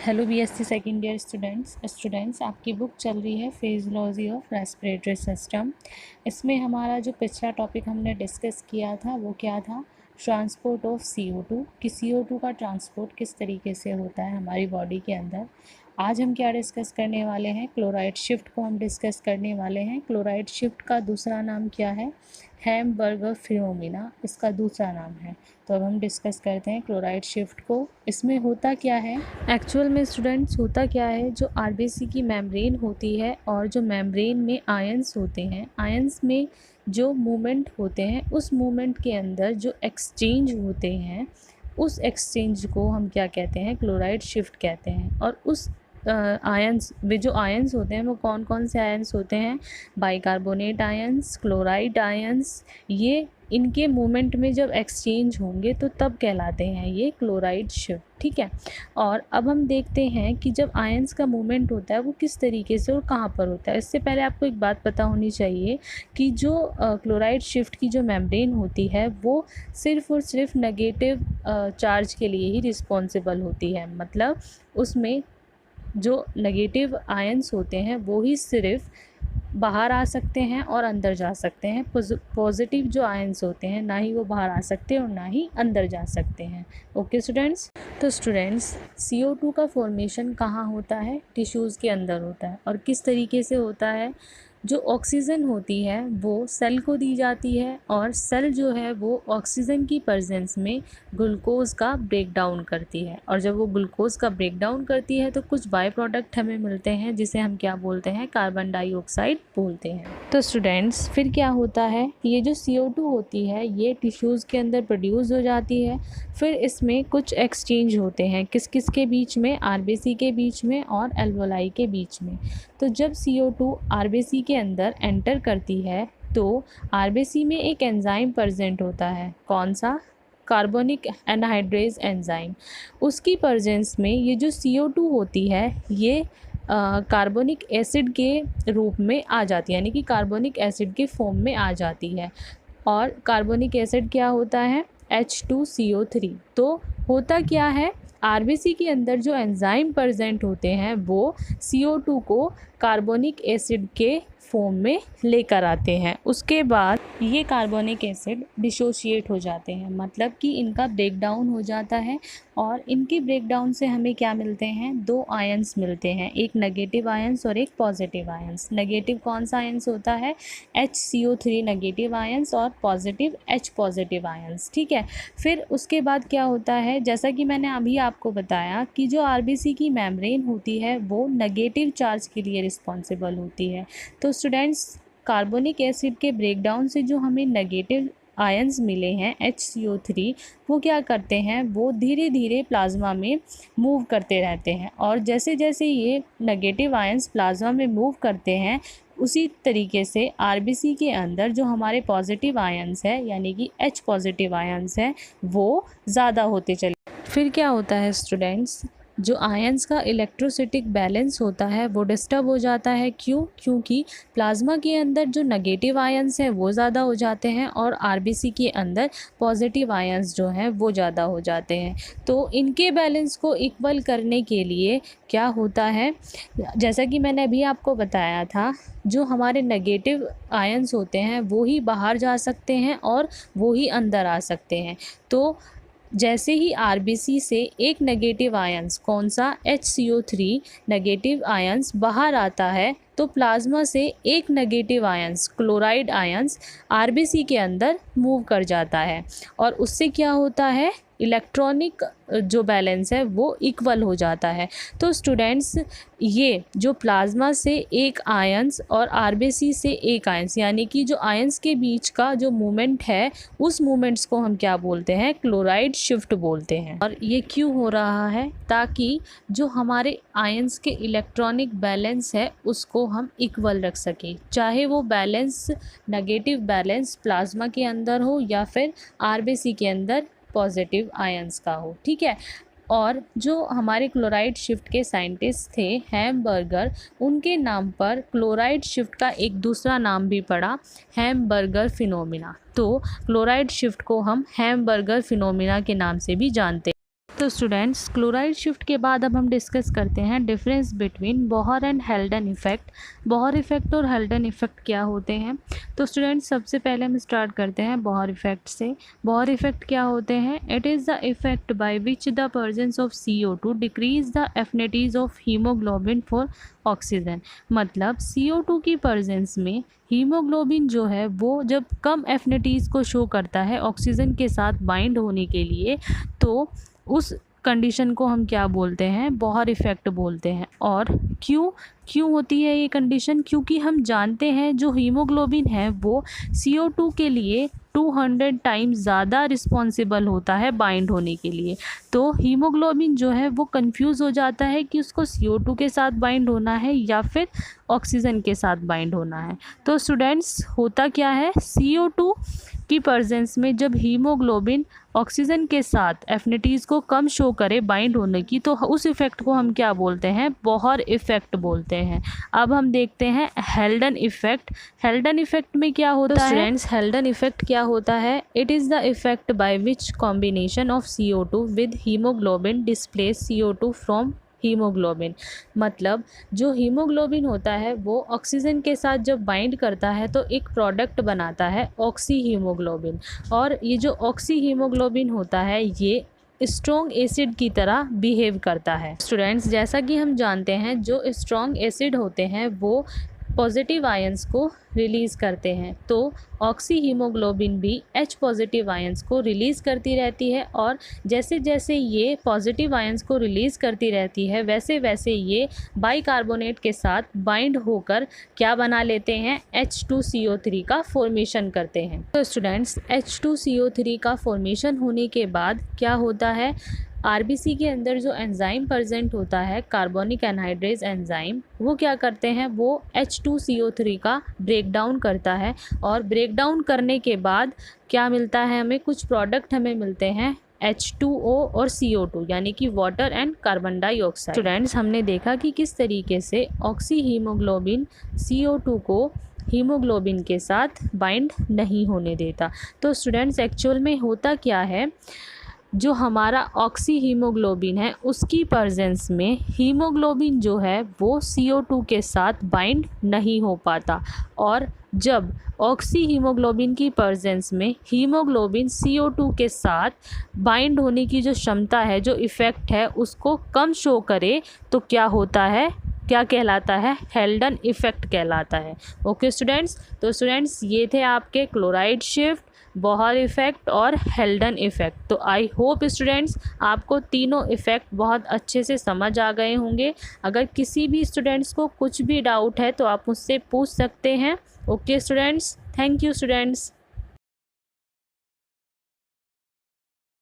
Hello BSc second year students आपकी book चल रही है फिजियोलॉजी ऑफ रेस्पिरेटरी सिस्टम। इसमें हमारा जो पिछला टॉपिक हमने डिस्कस किया था वो क्या था, ट्रांसपोर्ट ऑफ CO2 कि CO2 का ट्रांसपोर्ट किस तरीके से होता है हमारी बॉडी के अंदर। आज हम क्या डिस्कस करने वाले हैं, क्लोराइड शिफ्ट को हम डिस्कस करने वाले हैं। क्लोराइड शिफ्ट का दूसरा नाम क्या है, हैम्बर्गर फिनोमिना इसका दूसरा नाम है। तो अब हम डिस्कस करते हैं क्लोराइड शिफ्ट को। इसमें होता क्या है, एक्चुअल में स्टूडेंट्स होता क्या है, जो आरबीसी की मेम्ब्रेन होती है और जो मेम्ब्रेन में आयंस होते हैं, आयंस में जो मूवमेंट होते हैं, उस मूवमेंट के अंदर जो एक्सचेंज होते हैं, उस एक्सचेंज को हम क्या कहते हैं, क्लोराइड शिफ्ट कहते हैं। और उस आयंस वे जो आयंस होते हैं वो कौन कौन से आयंस होते हैं, बाइकार्बोनेट आयंस, क्लोराइड आयंस। ये इनके मूवमेंट में जब एक्सचेंज होंगे तो तब कहलाते हैं ये क्लोराइड शिफ्ट, ठीक है। और अब हम देखते हैं कि जब आयंस का मूवमेंट होता है वो किस तरीके से और कहाँ पर होता है। इससे पहले आपको एक बात पता होनी चाहिए कि जो क्लोराइड शिफ्ट की जो मेम्ब्रेन होती है वो सिर्फ़ और सिर्फ नेगेटिव चार्ज के लिए ही रिस्पॉन्सिबल होती है। मतलब उसमें जो नेगेटिव आयंस होते हैं वो ही सिर्फ बाहर आ सकते हैं और अंदर जा सकते हैं। पॉजिटिव जो आयंस होते हैं ना ही वो बाहर आ सकते हैं और ना ही अंदर जा सकते हैं। ओके स्टूडेंट्स, तो स्टूडेंट्स CO2 का फॉर्मेशन कहाँ होता है, टिश्यूज़ के अंदर होता है। और किस तरीके से होता है, जो ऑक्सीजन होती है वो सेल को दी जाती है और सेल जो है वो ऑक्सीजन की प्रेजेंस में ग्लूकोज का ब्रेक डाउन करती है। और जब वो ग्लूकोज का ब्रेक डाउन करती है तो कुछ बाय प्रोडक्ट हमें मिलते हैं जिसे हम क्या बोलते हैं, कार्बन डाइऑक्साइड बोलते हैं। तो स्टूडेंट्स फिर क्या होता है, ये जो CO2 होती है ये टिश्यूज़ के अंदर प्रोड्यूस हो जाती है। फिर इसमें कुछ एक्सचेंज होते हैं, किस किस के बीच में, आरबीसी के बीच में और एल्वोलाई के बीच में। तो जब CO2 आरबीसी के अंदर एंटर करती है तो आरबीसी में एक एंजाइम प्रेजेंट होता है, कौन सा, कार्बोनिक एनहाइड्रेज एंजाइम। उसकी प्रेजेंस में ये जो CO2 होती है ये कार्बोनिक एसिड के रूप में आ जाती है, यानी कि कार्बोनिक एसिड के फॉर्म में आ जाती है। और कार्बोनिक एसिड क्या होता है, H2CO3। तो होता क्या है, आरबीसी के अंदर जो एंजाइम प्रेजेंट होते हैं वो CO2 को कार्बोनिक एसिड के फॉर्म में लेकर आते हैं। उसके बाद ये कार्बोनिक एसिड डिसोशिएट हो जाते हैं, मतलब कि इनका ब्रेक डाउन हो जाता है। और इनके ब्रेक डाउन से हमें क्या मिलते हैं, दो आयंस मिलते हैं, एक नेगेटिव आयंस और एक पॉजिटिव आयंस। नेगेटिव कौन सा आयंस होता है, HCO3 नेगेटिव आयंस और पॉजिटिव H पॉजिटिव आयंस, ठीक है। फिर उसके बाद क्या होता है, जैसा कि मैंने अभी आपको बताया कि जो आरबीसी की मेम्ब्रेन होती है वो नेगेटिव चार्ज के लिए रिस्पॉन्सिबल होती है। तो स्टूडेंट्स कार्बोनिक एसिड के ब्रेकडाउन से जो हमें नेगेटिव आयंस मिले हैं HCO3, वो क्या करते हैं, वो धीरे धीरे प्लाज्मा में मूव करते रहते हैं। और जैसे जैसे ये नेगेटिव आयंस प्लाज्मा में मूव करते हैं उसी तरीके से आरबीसी के अंदर जो हमारे पॉजिटिव आयंस है यानी कि H पॉजिटिव आयंस है वो ज़्यादा होते चले। फिर क्या होता है स्टूडेंट्स, जो आयंस का इलेक्ट्रोसिटिक बैलेंस होता है वो डिस्टर्ब हो जाता है। क्यों, क्योंकि प्लाज्मा के अंदर जो नेगेटिव आयंस हैं वो ज़्यादा हो जाते हैं और आरबीसी के अंदर पॉजिटिव आयंस जो हैं वो ज़्यादा हो जाते हैं। तो इनके बैलेंस को इक्वल करने के लिए क्या होता है, जैसा कि मैंने अभी आपको बताया था, जो हमारे नेगेटिव आयंस होते हैं वो ही बाहर जा सकते हैं और वो ही अंदर आ सकते हैं। तो जैसे ही आरबीसी से एक नेगेटिव आयंस, कौन सा, HCO3 नेगेटिव आयंस बाहर आता है तो प्लाज्मा से एक negative ions, chloride ions, RBC के अंदर मूव कर जाता है। और उससे क्या होता है, इलेक्ट्रॉनिक जो बैलेंस है वो इक्वल हो जाता है। तो स्टूडेंट्स ये जो प्लाज्मा से एक आयंस और आरबीसी से एक आयंस, यानी कि जो आयंस के बीच का जो मूवमेंट है उस मूवमेंट्स को हम क्या बोलते हैं, क्लोराइड शिफ्ट बोलते हैं। और ये क्यों हो रहा है, ताकि जो हमारे आयंस के इलेक्ट्रॉनिक बैलेंस है उसको हम इक्वल रख सकें, चाहे वो बैलेंस नेगेटिव बैलेंस प्लाज्मा के अंदर हो या फिर आरबीसी के अंदर पॉजिटिव आयंस का हो, ठीक है। और जो हमारे क्लोराइड शिफ्ट के साइंटिस्ट थे हैम्बर्गर, उनके नाम पर क्लोराइड शिफ्ट का एक दूसरा नाम भी पड़ा, हैम्बर्गर फिनोमिना। तो क्लोराइड शिफ्ट को हम हैम्बर्गर फिनोमिना के नाम से भी जानते हैं। तो स्टूडेंट्स, क्लोराइड शिफ्ट के बाद अब हम डिस्कस करते हैं difference between Bohr and हेल्डन effect. Bohr effect और हेल्डन इफ़ेक्ट क्या होते हैं? तो स्टूडेंट्स, सबसे पहले हम स्टार्ट करते हैं बोहर इफ़ेक्ट से। बोहर इफ़ेक्ट क्या होते हैं? It is the effect by which the presence of CO2 decrease the affinities of haemoglobin for oxygen. मतलब CO2 की प्रेजेंस में हीमोग्लोबिन जो है वो जब कम एफिनिटीज़ को शो करता है ऑक्सीजन के साथ बाइंड होने के लिए, तो उस कंडीशन को हम क्या बोलते हैं? बोहर इफ़ेक्ट बोलते हैं। और क्यों होती है ये कंडीशन? क्योंकि हम जानते हैं जो हीमोग्लोबिन है वो CO2 के लिए 200 टाइम्स ज़्यादा रिस्पॉन्सिबल होता है बाइंड होने के लिए। तो हीमोग्लोबिन जो है वो कंफ्यूज हो जाता है कि उसको CO2 के साथ बाइंड होना है या फिर ऑक्सीजन के साथ बाइंड होना है। तो स्टूडेंट्स, होता क्या है? CO2 की प्रेजेंस में जब हीमोग्लोबिन ऑक्सीजन के साथ एफिनिटीज़ को कम शो करे बाइंड होने की, तो उस इफ़ेक्ट को हम क्या बोलते हैं? बोहर इफ़ेक्ट बोलते हैं। अब हम देखते हैं हेल्डन इफ़ेक्ट। हेल्डन इफ़ेक्ट में क्या होता है? स्टूडेंट्स, हेल्डन इफ़ेक्ट क्या होता है? It is the effect by which combination of CO2 with haemoglobin displace CO2 from haemoglobin. मतलब जो हीमोग्लोबिन होता है वो ऑक्सीजन के साथ जब बाइंड करता है तो एक प्रोडक्ट बनाता है ऑक्सी हीमोग्लोबिन। और ये जो ऑक्सी हीमोग्लोबिन होता है ये स्ट्रॉन्ग एसिड की तरह बिहेव करता है। स्टूडेंट्स, जैसा कि हम जानते हैं जो स्ट्रॉन्ग एसिड होते हैं वो पॉजिटिव आयंस को रिलीज़ करते हैं, तो ऑक्सी हीमोग्लोबिन भी H पॉजिटिव आयंस को रिलीज़ करती रहती है। और जैसे जैसे ये पॉजिटिव आयंस को रिलीज़ करती रहती है वैसे वैसे ये बाइकार्बोनेट के साथ बाइंड होकर क्या बना लेते हैं? H2CO3 का फॉर्मेशन करते हैं। तो स्टूडेंट्स, H2CO3 का फॉर्मेशन होने के बाद क्या होता है? RBC के अंदर जो एंजाइम प्रेजेंट होता है, कार्बोनिक एनहाइड्रेज एंजाइम, वो क्या करते हैं? वो H2CO3 का ब्रेक डाउन करता है। और ब्रेक डाउन करने के बाद क्या मिलता है हमें? कुछ प्रोडक्ट हमें मिलते हैं H2O और CO2, यानी कि water and carbon dioxide. Students, हमने देखा कि किस तरीके से ऑक्सी हीमोग्लोबिन CO2 को हीमोग्लोबिन के साथ बाइंड नहीं होने देता। तो स्टूडेंट्स, एक्चुअल में होता क्या है? जो हमारा ऑक्सी हीमोग्लोबिन है उसकी प्रेजेंस में हीमोग्लोबिन जो है वो CO2 के साथ बाइंड नहीं हो पाता। और जब ऑक्सी हीमोग्लोबिन की प्रेजेंस में हीमोग्लोबिन CO2 के साथ बाइंड होने की जो क्षमता है, जो इफ़ेक्ट है, उसको कम शो करे तो क्या होता है? क्या कहलाता है? हेल्डन इफ़ेक्ट कहलाता है। ओके स्टूडेंट्स, तो स्टूडेंट्स ये थे आपके क्लोराइड शिफ्ट, बोहर इफ़ेक्ट और हेल्डन इफ़ेक्ट। तो आई होप स्टूडेंट्स आपको तीनों इफ़ेक्ट बहुत अच्छे से समझ आ गए होंगे। अगर किसी भी स्टूडेंट्स को कुछ भी डाउट है तो आप मुझसे पूछ सकते हैं। Okay students, thank you students.